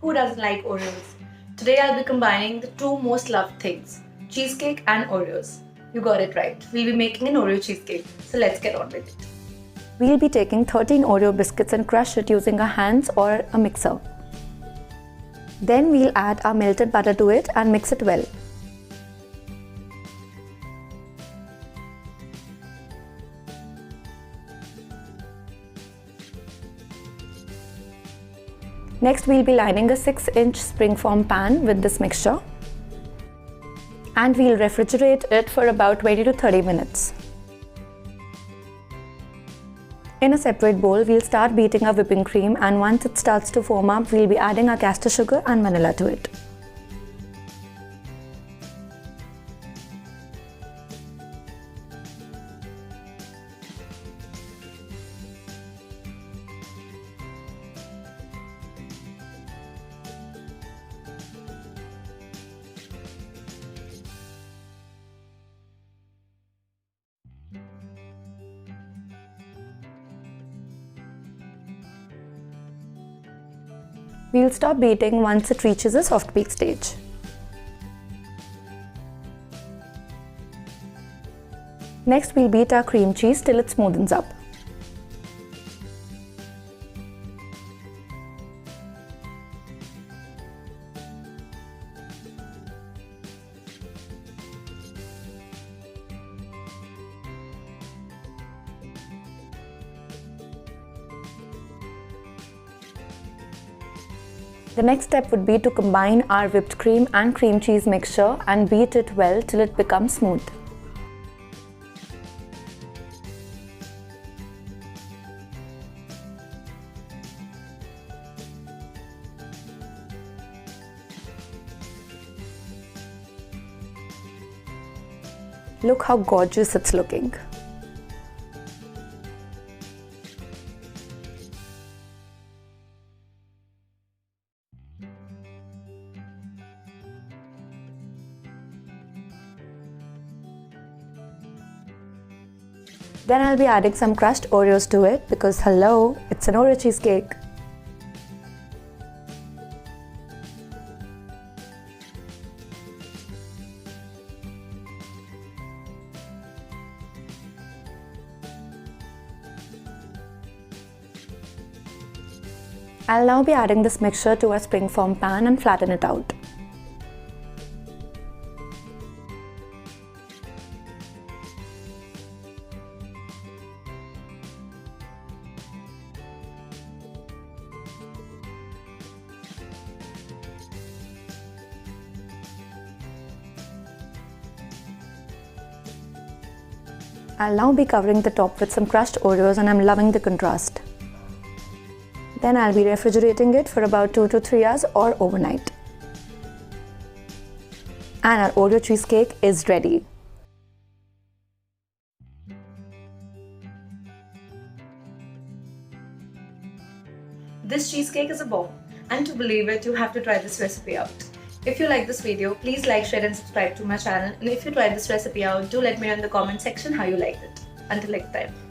Who doesn't like Oreos? Today I'll be combining the two most loved things, cheesecake and Oreos. You got it right. We'll be making an Oreo cheesecake. So let's get on with it. We'll be taking 13 Oreo biscuits and crush it using our hands or a mixer. Then we'll add our melted butter to it and mix it well. Next, we'll be lining a 6-inch springform pan with this mixture and we'll refrigerate it for about 20 to 30 minutes. In a separate bowl, we'll start beating our whipping cream, and once it starts to foam up, we'll be adding our caster sugar and vanilla to it. We'll stop beating once it reaches a soft peak stage. Next, we'll beat our cream cheese till it smoothens up. The next step would be to combine our whipped cream and cream cheese mixture and beat it well till it becomes smooth. Look how gorgeous it's looking. Then I'll be adding some crushed Oreos to it because hello, it's an Oreo cheesecake. I'll now be adding this mixture to a springform pan and flatten it out. I'll now be covering the top with some crushed Oreos and I'm loving the contrast. Then I'll be refrigerating it for about 2 to 3 hours or overnight. And our Oreo cheesecake is ready. This cheesecake is a bomb, and to believe it, you have to try this recipe out. If you like this video, please like, share and subscribe to my channel, and if you tried this recipe out, do let me know in the comment section how you liked it. Until next time.